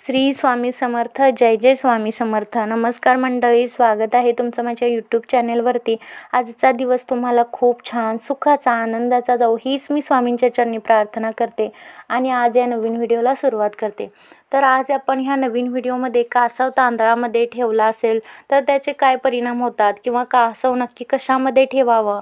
श्री स्वामी समर्थ. जय जय स्वामी समर्थ. नमस्कार मंडळी, स्वागत आहे तुमचं माझ्या यूट्यूब चॅनेलवरती. आजचा दिवस तुम्हाला खूप छान, सुखाचा, आनंदाचा जाऊ हीच मी स्वामींच्या चरणी प्रार्थना करते आणि आज या नवीन व्हिडिओला सुरुवात करते. तर आज आपण ह्या नवीन व्हिडिओमध्ये कासव तांदळामध्ये ठेवला असेल तर त्याचे काय परिणाम होतात किंवा कासव नक्की कशामध्ये ठेवावं,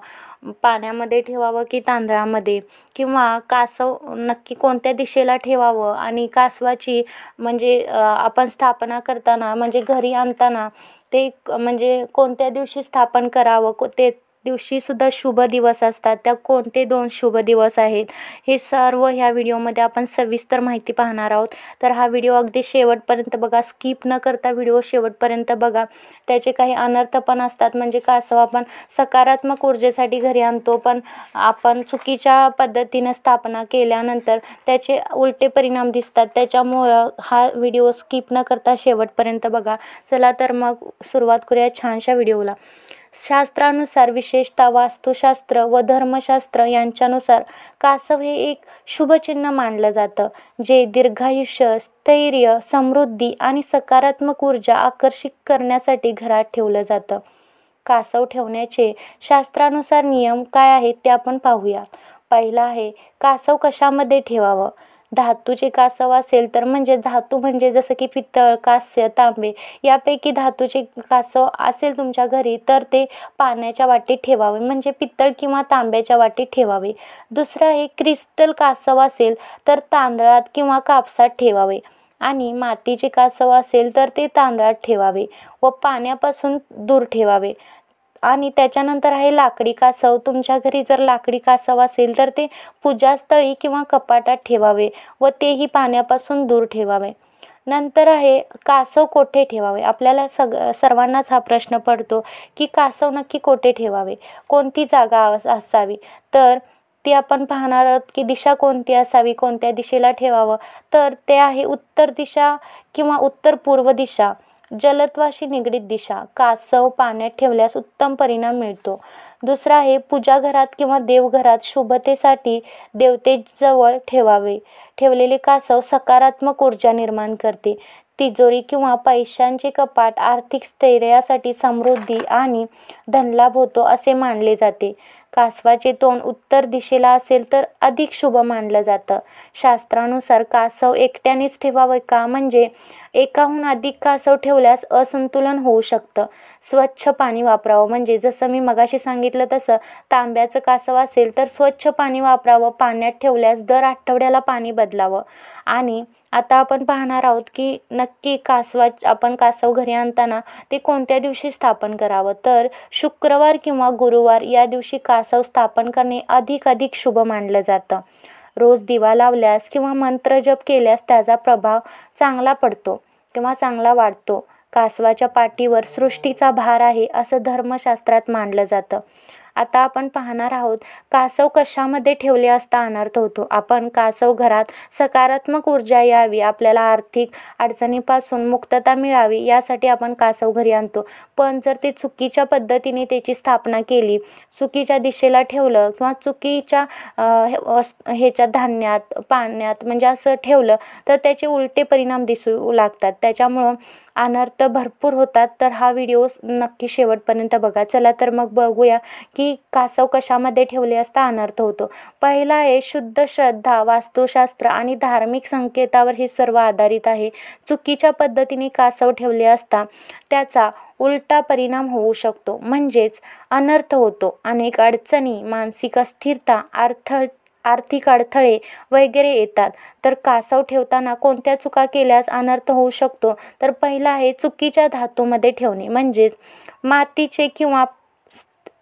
पाण्यामध्ये ठेवावं की तांदळामध्ये, किंवा कासव नक्की कोणत्या दिशेला ठेवावं आणि कासवाची म्हणजे आपण स्थापना करताना म्हणजे घरी आणताना ते म्हणजे कोणत्या दिवशी स्थापन करावं, ते दिवशी सुद्धा शुभ दिवस असतात, त्या कोणते 2 शुभ दिवस आहेत, हे सर्व ह्या व्हिडिओमध्ये आपण सविस्तर माहिती पाहणार आहोत. तर हा व्हिडिओ अगदी शेवटपर्यंत बघा, स्किप न करता व्हिडिओ शेवटपर्यंत बघा. त्याचे काही अनर्थ पण असतात, म्हणजे कासव आपण सकारात्मक ऊर्जेसाठी घरी आणतो, पण आपण चुकीच्या पद्धतीने स्थापना केल्यानंतर त्याचे उलटे परिणाम दिसतात. त्याच्यामुळं हा व्हिडिओ स्किप न करता शेवटपर्यंत बघा. चला तर मग सुरुवात करूया छानशा व्हिडिओला. शास्त्रानुसार, विशेषतः वास्तुशास्त्र व धर्मशास्त्र यांच्यानुसार कासव हे एक शुभचिन्ह मानलं जातं, जे दीर्घायुष्य, स्थैर्य, समृद्धी आणि सकारात्मक ऊर्जा आकर्षित करण्यासाठी घरात ठेवलं जातं. कासव ठेवण्याचे शास्त्रानुसार नियम काय आहेत ते आपण पाहूया. पहिला आहे, कासव कशामध्ये ठेवावं. धातूचे कासव असेल तर म्हणजे धातू म्हणजे जसं की पितळ, कांस्य, तांबे यापैकी धातूचे कासव असेल तुमच्या घरी तर ते पाण्याच्या वाटीत ठेवावे, म्हणजे पितळ किंवा तांब्याच्या वाटीत ठेवावे. दुसरं आहे, क्रिस्टल कासव असेल तर तांदळात किंवा कापसात ठेवावे आणि मातीचे कासव असेल तर ते तांदळात ठेवावे व पाण्यापासून दूर ठेवावे. आणि त्याच्यानंतर आहे लाकडी कासव. तुमच्या घरी जर लाकडी कासव असेल तर ते पूजास्थळी किंवा कपाटात ठेवावे व तेही पाण्यापासून दूर ठेवावे. नंतर आहे, कासव कोठे ठेवावे. आपल्याला सर्वांनाच हा प्रश्न पडतो की कासव नक्की कोठे ठेवावे, कोणती जागा असावी. तर ती आपण पाहणार आहोत की दिशा कोणती असावी, कोणत्या दिशेला ठेवावं. तर ते आहे उत्तर दिशा किंवा उत्तर पूर्व दिशा, जलत्वाशी निगडीत दिशा. कासव पाण्यात ठेवल्यास उत्तम परिणाम मिळतो. दुसरा आहे, पूजाघरात किंवा देवघरात शुभतेसाठी देवतेजवळ ठेवावे. ठेवलेले कासव सकारात्मक ऊर्जा निर्माण करते. तिजोरी किंवा पैशांचे कपाट आर्थिक स्थैर्यासाठी, समृद्धी आणि धनलाभ होतो असे मानले जाते. कासवाचे तोंड उत्तर दिशेला असेल तर अधिक शुभ मानलं जातं. शास्त्रानुसार कासव एकट्यानेच ठेवावे का, म्हणजे एकाहून अधिक कासव ठेवल्यास असंतुलन होऊ शकतं. स्वच्छ पाणी वापरावं, म्हणजे जसं मी मगाशी सांगितलं तसं तांब्याचं कासव असेल तर स्वच्छ पाणी वापरावं. पाण्यात ठेवल्यास दर आठवड्याला पाणी बदलावं. आणि आता आपण पाहणार आहोत की नक्की आपण कासव घरी आणताना ते कोणत्या दिवशी स्थापन करावं. तर शुक्रवार किंवा गुरुवार या दिवशी कासव स्थापन करणे अधिक शुभ मानलं जातं. रोज दिवा लावल्यास किंवा मंत्र जप केल्यास त्याचा प्रभाव चांगला पडतो किंवा चांगला वाढतो. कासवाच्या पाठीवर सृष्टीचा भार आहे असं धर्मशास्त्रात मानलं जातं. आता आपण पाहणार आहोत, कासव कशामध्ये ठेवले असता अनर्थ होतो. आपण कासव घरात सकारात्मक ऊर्जा यावी, आपल्याला आर्थिक अडचणीपासून मुक्तता मिळावी यासाठी आपण कासव घरी आणतो. पण जर ते चुकीच्या पद्धतीने त्याची स्थापना केली, चुकीच्या दिशेला ठेवलं किंवा चुकीच्या ह्याच्यात धान्यात, पाण्यात म्हणजे असं ठेवलं तर त्याचे उलटे परिणाम दिसू लागतात. त्याच्यामुळं अनर्थ भरपूर होतात. तर हा व्हिडिओ नक्की शेवटपर्यंत बघा. चला तर मग बघूया की कासव कशामध्ये ठेवले असता अनर्थ होतो. पहिला आहे, शुद्ध श्रद्धा, वास्तुशास्त्र आणि धार्मिक संकेतावर हे सर्व आधारित आहे. चुकीच्या पद्धतीने कासव ठेवले असता त्याचा उलटा परिणाम होऊ शकतो, म्हणजेच अनर्थ होतो. अनेक अडचणी, मानसिक अस्थिरता, आर्थिक अडथळे वगैरे येतात. तर कासव ठेवताना कोणत्या चुका केल्यास अनर्थ होऊ शकतो. तर पहिला आहे, चुकीच्या धातूमध्ये ठेवणे, म्हणजेच मातीचे किंवा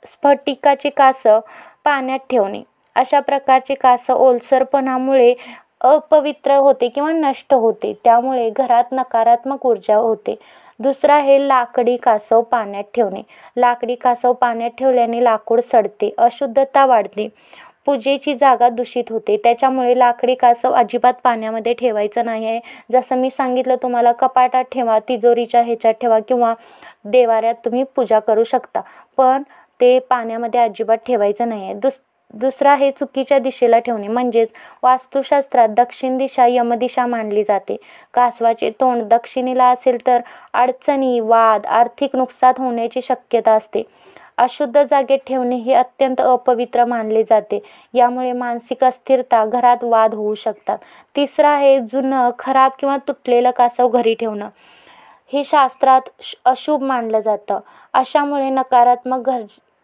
स्फटिकाचे कासव पाण्यात ठेवणे. अशा प्रकारचे कासव ओलसरपणामुळे अपवित्र होते किंवा नष्ट होते, त्यामुळे घरात नकारात्मक ऊर्जा होते. दुसरा आहे, लाकडी कासव पाण्यात ठेवणे. लाकडी कासव पाण्यात ठेवल्याने लाकूड सडते, अशुद्धता वाढते, पूजेची जागा दूषित होते. त्याच्यामुळे लाकडी कासव अजिबात पाण्यामध्ये ठेवायचं नाही आहे. जसं मी सांगितलं तुम्हाला, कपाटात ठेवा, तिजोरीच्या ह्याच्यात ठेवा किंवा देवाऱ्यात तुम्ही पूजा करू शकता, पण ते पाण्यामध्ये अजिबात ठेवायचं नाही आहे. दुसरा आहे चुकीच्या दिशेला ठेवणे, म्हणजेच वास्तुशास्त्रात दक्षिण दिशा यमदिशा मानली जाते. कासवाचे तोंड दक्षिणेला असेल तर अडचणी, वाद, आर्थिक नुकसान होण्याची शक्यता असते. अशुद्ध जागेत ठेवणे हे अत्यंत अपवित्र मानले जाते. यामुळे मानसिक अस्थिरता, घरात वाद होऊ शकतात. तिसरा आहे जुनं, खराब किंवा तुटलेलं कासव घरी ठेवणं. हे शास्त्रात अशुभ मानलं जातं. अशामुळे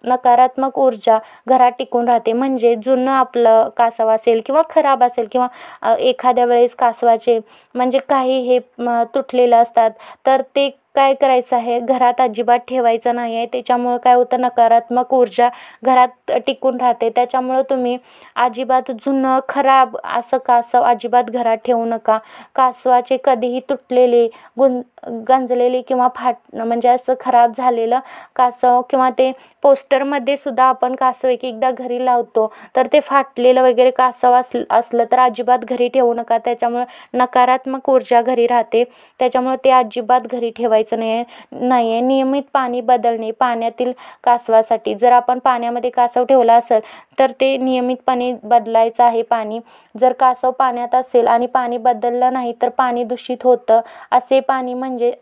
नकारात्मक ऊर्जा घरात टिकून राहते. म्हणजे जुनं आपलं कासव असेल किंवा खराब असेल किंवा एखाद्या वेळेस कासवाचे म्हणजे काही हे तुटलेलं असतात, तर ते काय करायचं आहे, घरात अजिबात ठेवायचं नाही आहे. त्याच्यामुळं काय होतं, नकारात्मक ऊर्जा घरात टिकून राहते. त्याच्यामुळं तुम्ही अजिबात जुनं खराब असं कासव अजिबात घरात ठेवू नका. कासवाचे कधीही तुटलेले, गंजलेले किंवा म्हणजे असं खराब झालेलं कासव किंवा ते पोस्टरमध्ये सुद्धा आपण कासव एकदा घरी लावतो, तर ते फाटलेलं वगैरे कासव असलं तर अजिबात घरी ठेवू नका. त्याच्यामुळे नकारात्मक ऊर्जा घरी राहते. त्याच्यामुळे ते अजिबात घरी ठेवायचं नाही आहे. नियमित पाणी बदलणे पाण्यातील कासवासाठी. जर आपण पाण्यामध्ये कासव ठेवला असेल तर ते नियमितपणे बदलायचं आहे पाणी. जर कासव पाण्यात असेल आणि पाणी बदललं नाही तर पाणी दूषित होतं. असे पाणी म्हणजे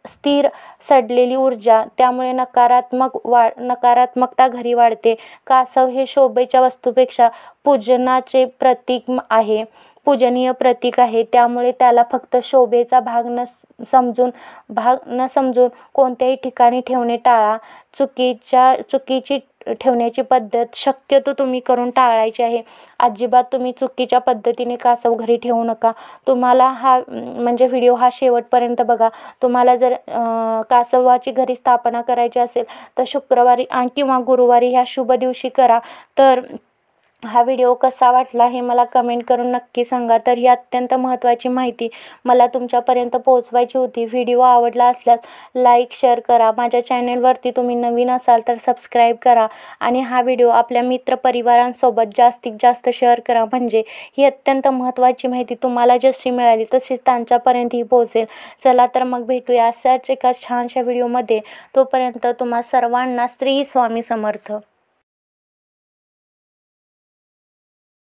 स्थिर सडलेली ऊर्जा, त्यामुळे नकारात्मकता घरी वाढते. कासव हे शोभेच्या वस्तूपेक्षा पूजनाचे प्रतीक आहे, पूजनीय प्रतीक आहे. त्यामुळे त्याला फक्त शोभेचा भाग न समजून कोणत्याही ठिकाणी ठेवणे टाळा. चुकीची ठेवण्याची पद्धत शक्यतो तुम्ही करून टाळायची आहे. अजिबात तुम्ही चुकीच्या पद्धतीने कासव घरी ठेवू नका. तुम्हाला हा म्हणजे व्हिडिओ हा शेवटपर्यंत बघा. तुम्हाला जर कासवाची घरी स्थापना करायची असेल तर शुक्रवारी किंवा गुरुवारी ह्या शुभ दिवशी करा. तर हा व्हिडिओ कसा वाटला हे मला कमेंट करून नक्की सांगा. तर ही अत्यंत महत्त्वाची माहिती मला तुमच्यापर्यंत पोहोचवायची होती. व्हिडिओ आवडला असल्यास लाईक, शेअर करा. माझ्या चॅनेलवरती तुम्ही नवीन असाल तर सबस्क्राईब करा आणि हा व्हिडिओ आपल्या मित्रपरिवारांसोबत जास्तीत जास्त शेअर करा. म्हणजे ही अत्यंत महत्त्वाची माहिती तुम्हाला जशी मिळाली तशीच त्यांच्यापर्यंतही पोहोचेल. चला तर मग भेटूया अशाच एका छानशा व्हिडिओमध्ये. तोपर्यंत तुम्हा सर्वांना श्री स्वामी समर्थ.